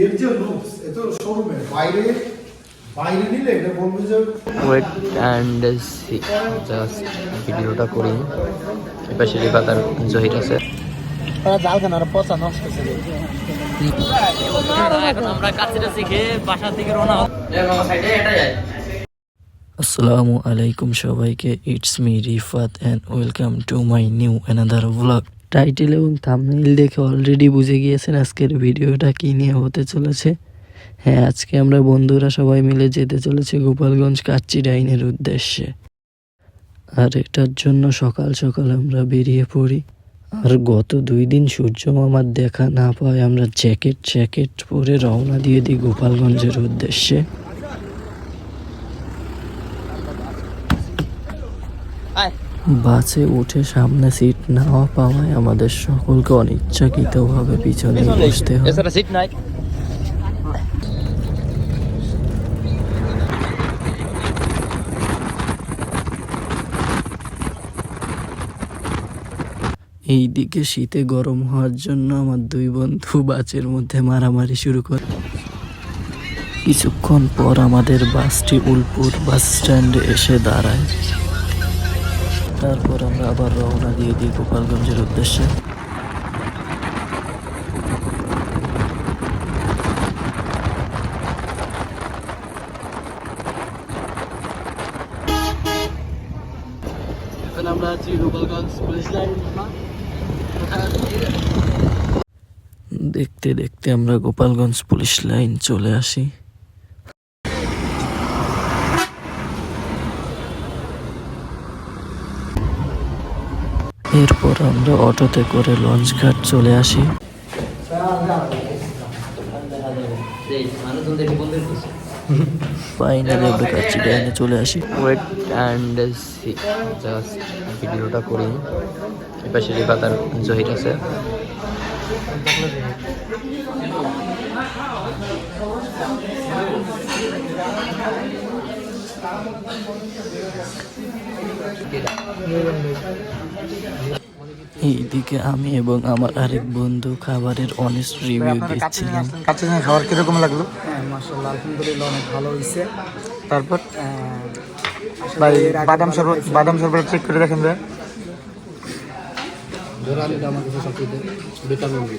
এর যে লুকস এত শোরুমে বাইরে বাইরে নিলে এটা বলবে যে ওয়েট অ্যান্ড সি জাস্ট ভিডিওটা করি। এপাশে রিফাত আর জহির আছে। এখন আমরা কাছেটা শিখে বাসা থেকে রওনা হব। আসসালামু আলাইকুম সবাইকে, it's me Rifat and welcome to my new another blog. Title এবং থাম্বনেইল দেখে অলরেডি বুঝে গিয়েছেন আজকের ভিডিওটা কী নিয়ে হতে চলেছে। হ্যাঁ, আজকে আমরা বন্ধুরা সবাই মিলে যেতে চলেছে গোপালগঞ্জ কাচ্চি ডাইনের উদ্দেশ্যে। আর এটার জন্য সকাল সকাল আমরা বেরিয়ে পড়ি। আর গত 2 দিন সূর্য মামার দেখা না পাওয়ায় আমরা জ্যাকেট পরে রওনা দিয়ে দিই গোপালগঞ্জের উদ্দেশ্যে। বাসে উঠে সামনে সিট না পাওয়ায় আমাদের সকলকে অনিচ্ছাকৃতভাবে পিছনে বসতে হয়। এইদিকে শীতে গরম হওয়ার জন্য আমার 2 বন্ধু বাসের মধ্যে মারামারি শুরু করে। কিছুক্ষণ পর আমাদের বাসটি উলপুর বাস স্ট্যান্ডে এসে দাঁড়ায়। তারপর আমরা আবার রওনা দিয়ে দিই গোপালগঞ্জের উদ্দেশ্যে। এখন আমরা আছি গোপালগঞ্জ পুলিশ লাইন। দেখতে দেখতে আমরা গোপালগঞ্জ পুলিশ লাইন চলে আসি। এরপর আমরা অটোতে করে লঞ্চঘাট চলে আসি। ফাইনালি আমরা কাচ্চি ডাইনে চলে আসি। ওয়েট অ্যান্ড সি জাস্ট ভিডিওটা করি। এপাশে রিফাত আর জহির আছে। এইদিকে আমি এবং আমার আরেক বন্ধু খাবারের অনেস্ট রিভিউ দিচ্ছিলাম। কাচ্চি ডাইনে খাবার কিরকম লাগলো? মাশাআল্লাহ, আলহামদুলিল্লাহ অনেক ভালো হয়েছে। তারপর ভাই বাদাম শরবত চেক করে দেখেন ভাই। জোরালিটা আমার কাছে সবচেয়ে ভিটামিন বি।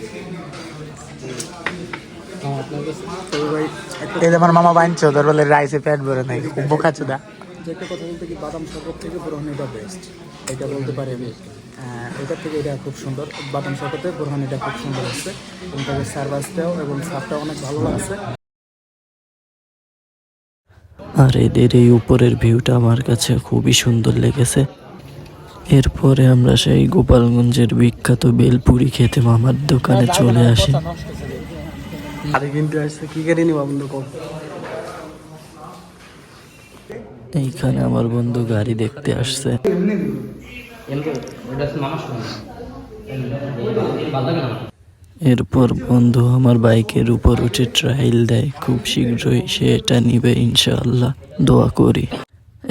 এই যে আমার মামা বানছে ওদের বলে রাইসে পেট ভরে নাই, খুব বোকা চোদা। যে একটা কথা বলতে কি, বাদাম শরবত থেকে বোরহানিটা বেস্ট, এটা বলতে পারি আমি। এটার থেকে এটা খুব সুন্দর, বাদাম শরবতে বোরহানিটা খুব সুন্দর আছে এবং তাদের সার্ভিসটাও এবং সাপটাও অনেক ভালো লাগছে। আর এদের এই উপরের ভিউটা আমার কাছে খুবই সুন্দর লেগেছে। এরপরে আমরা সেই গোপালগঞ্জের বিখ্যাত বেলপুরি খেতে মামার দোকানে চলে আসি। আরে কিন্তু আসছে কি করে নিবা বন্ধু কল। এইখানে আমার বন্ধু গাড়ি দেখতে আসছে। এরপর বন্ধু আমার বাইকের উপর উঠে ট্রায়াল দেয়, খুব শীঘ্রই সে এটা নিবে ইনশাআল্লাহ, দোয়া করি।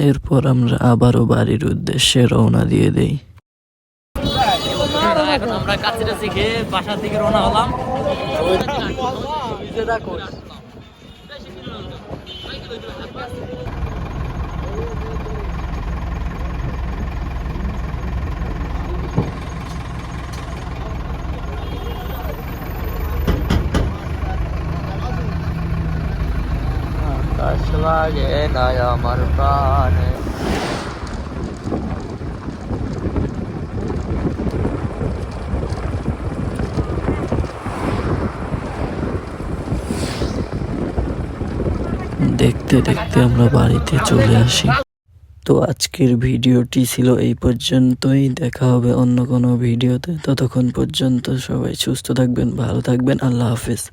এরপর আমরা আবারও বাড়ির উদ্দেশ্যে রওনা দিয়ে দেই। এখন আমরা কাছেটা শিখে বাসা থেকে রওনা হলাম। আকাশ লাগে না আমার প্রাণে। দেখতে দেখতে আমরা বাড়িতে চলে আসি। তো আজকের ভিডিওটি ছিল এই পর্যন্তই। দেখা হবে অন্য কোনো ভিডিওতে। ততক্ষণ পর্যন্ত সবাই সুস্থ থাকবেন, ভালো থাকবেন। আল্লাহ হাফেজ।